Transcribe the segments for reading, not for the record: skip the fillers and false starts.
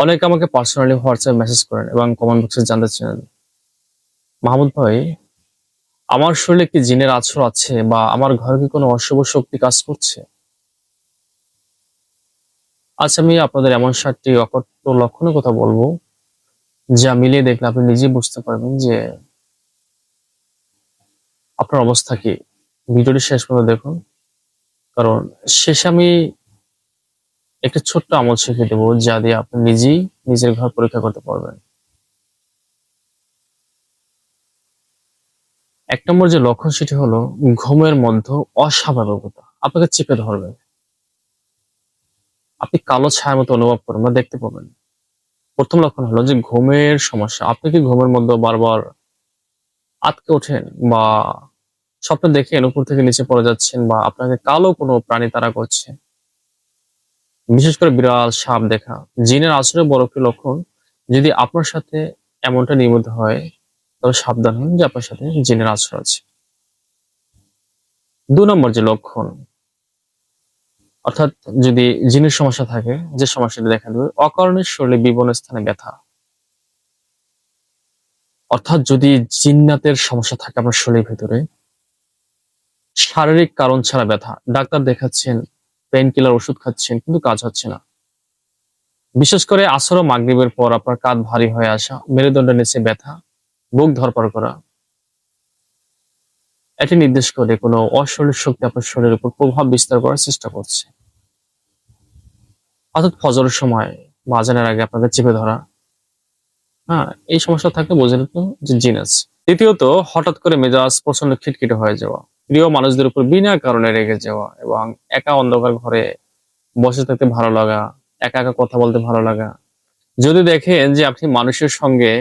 অনেকে আমাকে personally WhatsApp message করেন এবং কমেন্ট বক্সে জানতে চান, মাহমুদ ভাই, আমার শরীরে কি জিনের আছর আছে বা আমার ঘরে কি কোনো অশুভ শক্তি কাজ করছে? আজ আমি আপনাদের এমন 7টি অকট্য লক্ষণের কথা বলবো, যা মিলিয়ে দেখলে আপনি নিজেই বুঝতে পারবেন যে আপনার অবস্থা কি। ভিডিওটি শেষ পর্যন্ত দেখুন, কারণ শেষে আমি একটা ছোট্ট আমল শিখিয়ে দেবো, যা দিয়ে আপনি নিজেই নিজের ঘর পরীক্ষা করতে পারবেন। 1 নম্বর যে লক্ষণ সেটি হলো ঘুমের মধ্যে অস্বাভাবিকতা আপনাকে চেপে ধরবে। আপনি কালো ছায়ার মতো অনুভব করবেন বা দেখতে পাবেন। ১ম লক্ষণ হলো যে ঘুমের সমস্যা। আপনি কি ঘুমের মধ্যে বারবার আঁতকে ওঠেন বা স্বপ্নে দেখেন উপর থেকে নিচে পড়ে যাচ্ছেন বা আপনাকে কালো কোনো প্রাণী তাড়া করছে? বিশেষ করে বিড়াল, সাপ দেখা জিনের আছরের বড় একটি লক্ষণ। যদি আপনার সাথে এমনটা নিয়মিত হয়, তবে সাবধান হন যে আপনার সাথে জিনের আছর আছে। ২ নম্বর যে লক্ষণ, অর্থাৎ যদি জিনের সমস্যা থাকে, যে সমস্যাটি দেখা দেবে অকারণে শরীরে বিভিন্ন স্থানে ব্যথা। অর্থাৎ যদি জিন্নাতের সমস্যা থাকে আপনার শরীরের ভেতরে, শারীরিক কারণ ছাড়া ব্যথা, ডাক্তার দেখাচ্ছেন, পেইন কিলার ওষুধ খাচ্ছেন কিন্তু কাজ হচ্ছে না। বিশেষ করে আসর ও মাগরিবের পর আপনার কাঁধ ভারী হয়ে আসা, মেরুদণ্ডের নিচে ব্যথা, বুক ধড়ফড় করা, এটি নির্দেশ করে কোনো অশরীর শক্তি আপনার শরীরের উপর প্রভাব বিস্তার করার চেষ্টা করছে। অর্থাৎ ফজরের সময় বা আজানের আগে আপনাকে চেপে ধরা, হ্যাঁ, এই সমস্যা থাকলে বোঝেন তো যে জিন আছে। দ্বিতীয়ত, হঠাৎ করে মেজাজ প্রচন্ড খিটখিটে হয়ে যাওয়া, প্রিয় মানুষদের উপর বিনা কারণে রেগে যাওয়া এবং একা অন্ধকার ঘরে বসে থাকতে ভালো লাগা, একা একা কথা বলতে ভালো লাগা। যদি দেখেন যে আপনি মানুষের সঙ্গে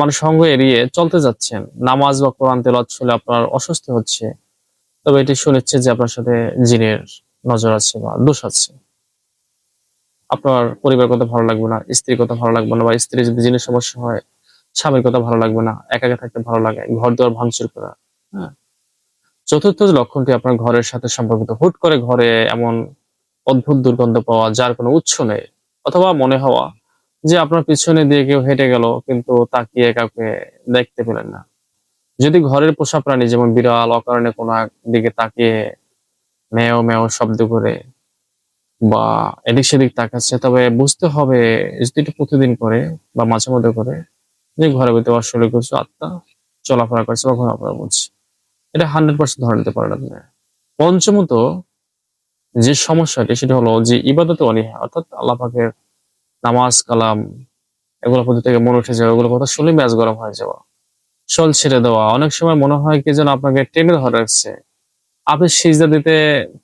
মানুষের সঙ্গ এড়িয়ে চলতে যাচ্ছেন, নামাজ বা কোরআন তেলাওয়াত শুনলে আপনার অস্বস্তি হচ্ছে, তবে এটি সুনিশ্চিত যে আপনার সাথে জিনের নজর আছে বা দোষ আছে। আপনার পরিবারের কথা ভালো লাগবে না, স্ত্রীর কথা ভালো লাগবে না, বা স্ত্রীর যদি জিনের সমস্যা হয়, স্বামীর কথা ভালো লাগবে না, একা একা থাকতে ভালো লাগে, ঘর-দুয়ার ভাঙচুর করা। হ্যাঁ? চতুর্থ যে লক্ষণটি আপনার ঘরের সাথে সম্পর্কিত, হুট করে ঘরে এমন অদ্ভুত দুর্গন্ধ পাওয়া যার কোনো উৎস নেই, অথবা মনে হওয়া যে আপনার পিছনে দিয়ে কেউ হেঁটে গেল কিন্তু তাকিয়ে কাউকে দেখতে পেলেন না। যদি ঘরের পোষা প্রাণী যেমন বিড়াল অকারণে কোনো এক দিকে তাকিয়ে ম্যাও ম্যাও শব্দ করে বা এদিক সেদিক তাকাচ্ছে, তবে বুঝতে হবে যদি এটা প্রতিদিন করে বা মাঝে মধ্যে করে, যে ঘরের ভিতরে অশরীরী কিছু আত্মা চলাফেরা করছে বা ঘোরাফেরা করছে। এটা 100% ধরে নিতে পারেন আপনি। পঞ্চমত যে সমস্যাটি সেটা হলো যে ইবাদতে অনীহা, অর্থাৎ আল্লাহ পাকের নামাজ কালাম এগুলোর প্রতি থেকে মন উঠে যাওয়া, এগুলোর কথা শুনলে মেজাজ গরম হয়ে যাওয়া, চল ছেড়ে দেওয়া। অনেক সময় মনে হয় কি যেন আপনাকে টেনে ধরে রাখছে, আপনি সিজদা দিতে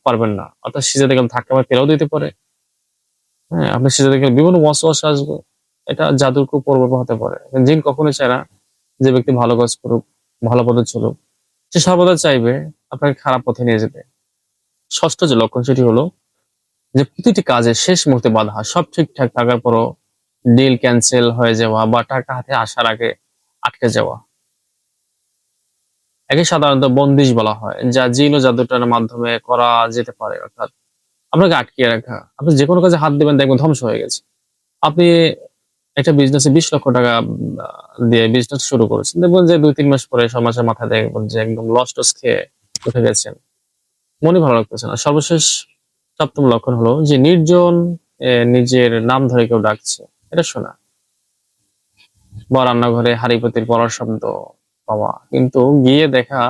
পারবেন না, অর্থাৎ সিজদা গেলে ধাক্কা মেরে ফেলেও দিতে পারে। হ্যাঁ, আপনি সিজদা গেলে বিভিন্ন ওয়াসওয়াসা আসবে। এটা জাদুর কুপ্রভাব হতে পারে। জিন কখনোই চায় না যে ব্যক্তি ভালো কাজ করুক, ভালো পথে চলুক। সে সর্বদা চাইবে আপনাকে খারাপ পথে নিয়ে যেতে। ষষ্ঠ যে লক্ষণ সেটি হলো যে প্রতিটি কাজের শেষ মুহূর্তে বাধা। সব ঠিকঠাক থাকার পরও ডিল ক্যানসেল হয়ে যাওয়া বা টাকা হাতে আসার আগে আটকে যাওয়া। একে সাধারণত বন্দিশ বলা হয়, যা জিন ও জাদুটার মাধ্যমে করা যেতে পারে। অর্থাৎ আপনাকে আটকিয়ে রাখা। আপনি যেকোনো কাজে হাত দিবেন দেখবেন ধ্বংস হয়ে গেছে। আপনি একটা বিজনেসে ৳২০,০০,০০০ দিয়ে বিজনেস শুরু করেছেন। দেখবেন যে ২-৩ মাস পরে, ৬ মাসের মাথায় দেখবেন যে একদম লস-টস খেয়ে উঠে গেছেন। মনই ভালো লাগতেছে না। সর্বশেষ ৭ম লক্ষণ হলো যে নির্জন নিজের নাম ধরে কেউ ডাকছে। এটা শোনা। বা রান্নাঘরে হাঁড়ি-পাতিল পড়ার শব্দ পাওয়া। কিন্তু গিয়ে দেখা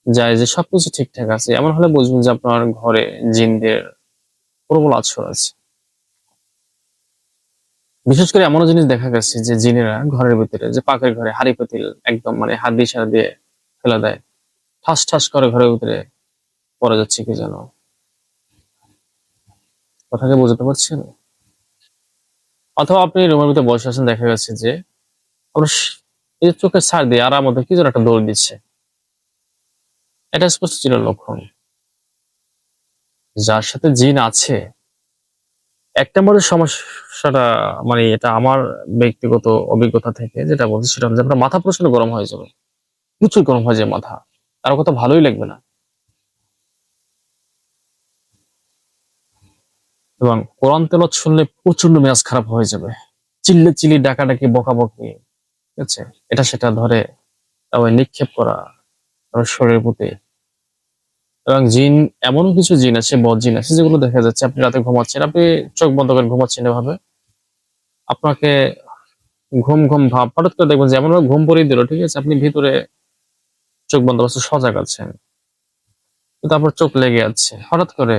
যায় যে সবকিছু ঠিকঠাক আছে। এমন হলে বুঝবেন যে আপনার ঘরে জিনদের প্রবল আছর আছে। বিশেষ করে এমনও জিনিস দেখা গেছে যে জিনেরা ঘরের ভিতরে, যে পাকের ঘরে হাঁড়ি-পাতিল একদম মানে হাত দিয়ে ইশারা দিয়ে ফেলে দেয়। ঠাস, ঠাস করে ঘরের ভিতরে পড়ে যাচ্ছে কি যেন। কথা কি বুঝতে পারছেন? অথবা আপনি রুমের ভিতরে বসে আছেন, দেখা গেছে যে আপনার এই যে চোখের ছাড় দিয়ে আড়ার মধ্যে কি যেন একটা দৌড় দিচ্ছে। এটা স্পষ্ট জিনের লক্ষণ। যার সাথে জিন আছে, ১ নম্বরের সমস্যাটা, মানে এটা আমার ব্যক্তিগত অভিজ্ঞতা থেকে যেটা বলছি সেটা হলো যে আপনার মাথা প্রচন্ড গরম হয়ে যাবে। প্রচুর গরম হয়ে যায় মাথা। কারো কথা ভালোই লাগবে না। এবং কোরআন তেলাওয়াত শুনলে প্রচন্ড মেজাজ খারাপ হয়ে যাবে, চিল্লি ডাকাডাকি বকাবকি, ঠিক আছে, এটা সেটা ধরে তারপর নিক্ষেপ করা তারপর শরীরের প্রতি। এবং জিন, এমনও কিছু জিন আছে, বদ জিন আছে, যেগুলো দেখা যাচ্ছে আপনি রাতে ঘুমাচ্ছেন, আপনি চোখ বন্ধ করে ঘুমাচ্ছেন এভাবে, আপনাকে ঘুম ভাব হঠাৎ করে দেখবেন যে এমন ভাবে ঘুম পড়িয়ে দিল, ঠিক আছে, আপনি ভিতরে চোখ বন্ধ অবস্থা সজাগ আছেন, তারপর চোখ লেগে যাচ্ছে, হঠাৎ করে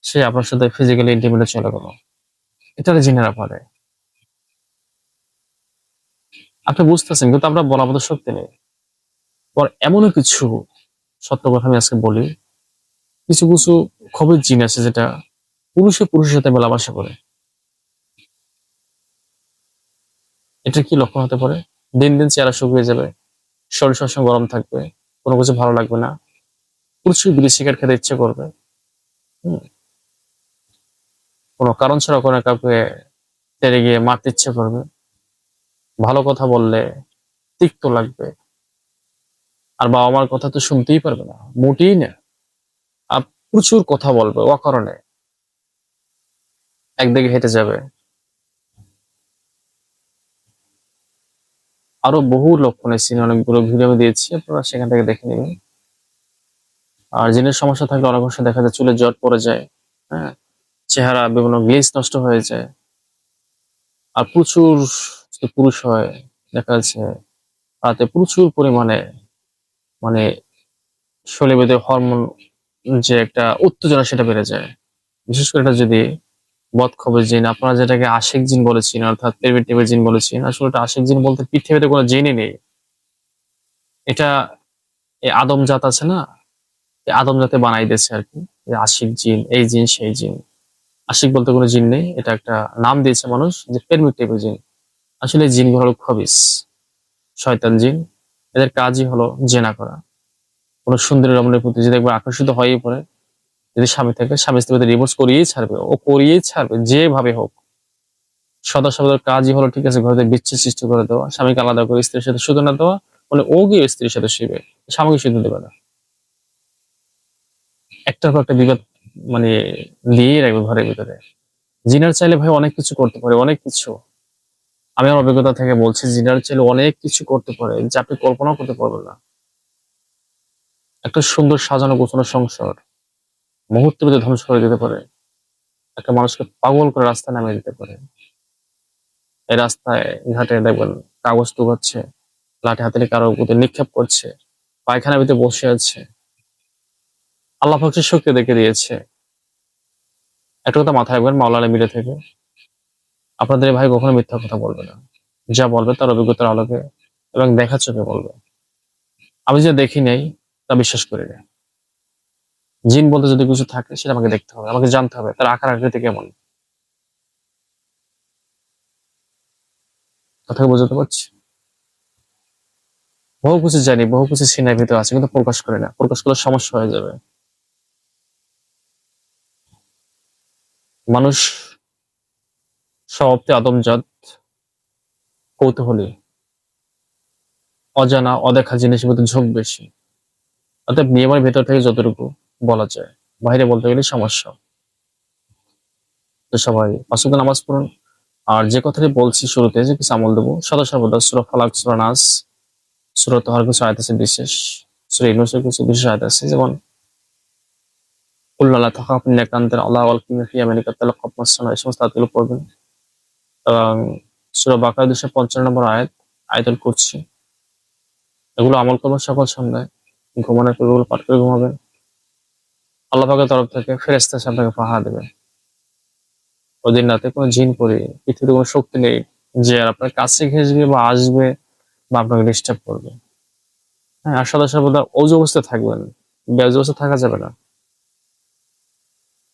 সে আপনার সাথে ফিজিক্যালি ইন্টিমেটে চলে গেল। এটা জিনেরা পারে। আপনি বুঝতেছেন, কিন্তু আমরা বলার মতো শক্তি নেই। পর এমনও কিছু সত্য কথা আমি আজকে বলি, কিছু কিছু খবর জিন আছে যেটা পুরুষের সাথে মেলামেশা করে। এটা কি লক্ষণ হতে পারে? দিন দিন চেহারা শুকিয়ে যাবে, শরীর সবসময় গরম থাকবে, কোনো কিছু ভালো লাগবে না, প্রচুর বিড়ি সিগারেট খেতে ইচ্ছে করবে, হম, কোনো কারণ ছাড়া কোনো কাউকে তেড়ে গিয়ে মারতে ইচ্ছে করবে, ভালো কথা বললে তিক্ত লাগবে, আর বাবা মার কথা তো শুনতেই পারবে না, মোটেই না। আর প্রচুর কথা বলবে অকারণে, একদিকে হেঁটে যাবে। আরো বহু লক্ষণ এসেছে, অনেকগুলো ভিডিও আমি দিয়েছি, আপনারা সেখান থেকে দেখে নেবেন। আর জিনের সমস্যা থাকলে অনেক সময় দেখা যায় চুলে জট পড়ে যায়, হ্যাঁ, চেহারা বিভিন্ন গ্লেজ নষ্ট হয়ে যায়। আর প্রচুর যদি পুরুষ হয়, দেখা যাচ্ছে তাতে প্রচুর পরিমাণে মানে শরীরে হরমোন যে একটা উত্তেজনা সেটা বেড়ে যায়। বিশেষ করে এটা যদি বদখবর জিন, আপনারা যেটাকে আশিক জিন বলেছেন, অর্থাৎ প্রেমের জিন বলেছেন, আসলে এটা আশিক জিন বলতে পৃথিবীতে কোনো জিনই নেই। এটা এই আদম জাত আছে না, এই আদম জাতে বানাই দিয়েছে আর কি, এই আশিক জিন, এই জিন সেই জিন। আশিক বলতে কোনো জিন নেই, এটা একটা নাম দিয়েছে মানুষ, যে প্রেমিক টাইপের জিন। আসলে এই জিনগুলো হলো খবিস, শয়তান জিন। এদের কাজই হলো জেনা করা। কোনো সুন্দরী রমণীর প্রতি যদি একবার আকর্ষিত হয়েই পড়ে, যদি স্বামী থাকে, স্বামী স্ত্রীর ডিভোর্স করিয়েই ছাড়বে, ও করিয়েই ছাড়বে যেভাবে হোক। সদা সদর কাজই হলো, ঠিক আছে, ঘরে বিচ্ছেদ সৃষ্টি করে দেওয়া, স্বামীকে আলাদা করে স্ত্রীর সাথে শুতে না দেওয়া, মানে ও গিয়ে স্ত্রীর সাথে শুবে, স্বামীকে শুতে দেবে না, একটার পর একটা বিবাদ মানে নিয়ে রাখবে ঘরের ভিতরে। জিনার চাইলে ভাই অনেক কিছু করতে পারে, অনেক কিছু। আমি আমার অভিজ্ঞতা থেকে বলছি, জিনার চাইলে অনেক কিছু করতে পারে যা আপনি কল্পনাও করতে পারবেন না। একটা সুন্দর সাজানো গোছানো সংসার মুহূর্তের মধ্যে ধ্বংস করে দিতে পারে, একটা মানুষকে পাগল করে রাস্তায় নামিয়ে দিতে পারে। এই রাস্তায় ঘাটে দেখবেন কাগজ টুকাচ্ছে, লাঠি হাতে নিয়ে কারো প্রতি নিক্ষেপ করছে, পায়খানার ভিতরে বসে আছে। আল্লাহ পাক যে শক্তি দেখে দিয়েছে। একটা কথা মাথায় রাখবেন, মাওলানা মিলে থেকে আপনাদের এই ভাই কখনো মিথ্যা কথা বলবে না। যা বলবে তার অভিজ্ঞতার আলোকে এবং দেখা চোখে বলবে। আমি যে দেখি নাই তা বিশ্বাস করি না। জিন বলতে যদি কিছু থাকে সেটা আমাকে দেখতে হবে, আমাকে জানতে হবে তার আকার আকৃতি কেমন। কথা বোঝাতে পারছি? বহু কিছু জানি, বহু কিছু সিনার ভিতরে আছে, কিন্তু প্রকাশ করে না, প্রকাশ করলে সমস্যা হয়ে যাবে। মানুষ স্বভাবতে আদমজাত, কৌতূহলী, অজানা অদেখা জিনিসের মধ্যে ঝোঁক বেশি। অর্থাৎ নিয়মের ভেতর থেকে যতটুকু বলা যায়, বাইরে বলতে গেলে সমস্যা। তো সবাই পাঁচ ওয়াক্ত নামাজ পড়ুন। আর যে কথাটি বলছি শুরুতে, যে কিছু আমল দেবো, সদা সর্বদা সূরা ফালাক, সূরা নাস, সূরা তাহার কিছু আয়াত আছে বিশেষ, সূরা ইউনূসের কিছু বিশেষ আয়াত আছে, যেমন কুল লা তাখাফ ইন্নাকা আনতাল আ'লা ওয়াল কিবরিয়া ফি ইয়ামিনিকা তালাক্কাফ মাসসানা, এই সমস্ত আয়াতগুলো পড়বেন। এবং সূরা বাকারা 255 নম্বর আয়াত, আয়াতুল কুরসি, এগুলো আমল করবেন সকাল সন্ধ্যায়। ঘুমানোর পর এগুলো পাঠ করে ঘুমাবেন। আল্লাহ পাকের তরফ থেকে ফেরেশতা এসে আপনাকে পাহারা দেবে। ওদিন রাতে কোনো জিন পরি, পৃথিবীতে কোনো শক্তি নেই যে আর আপনার কাছে ঘেঁষবে বা আসবে বা আপনাকে ডিস্টার্ব করবে। হ্যাঁ, আর সদা সর্বদা অজু অবস্থায় থাকবেন, বেহুশ অবস্থায় থাকা যাবে না।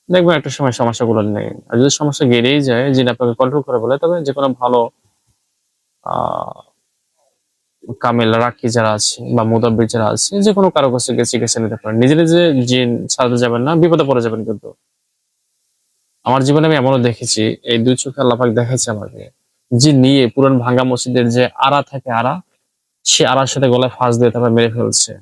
দেখবেন একটা সময় সমস্যাগুলো নেই। আর যদি সমস্যা বেড়েই যায়, জিন আপনাকে কন্ট্রোল করে বলে, তবে যে কোনো ভালো আহ কামেল রাক্কি যারা আছে বা মুদাব্বির যারা আছে, যে কোনো কারো কাছে গিয়ে চিকিৎসা নিতে পারেন। নিজে নিজে জিন ছাড়াতে যাবেন না, বিপদে পড়ে যাবেন কিন্তু। আমার জীবনে আমি এমনও দেখেছি, এই দুই চোখে আল্লাহ পাক দেখাইছে আমাকে, যে নিয়ে পুরান ভাঙ্গা মসজিদের যে আড়া থাকে, আড়া, সে আড়ার সাথে গলায় ফাঁস দিয়ে তারপর মেরে ফেলছে।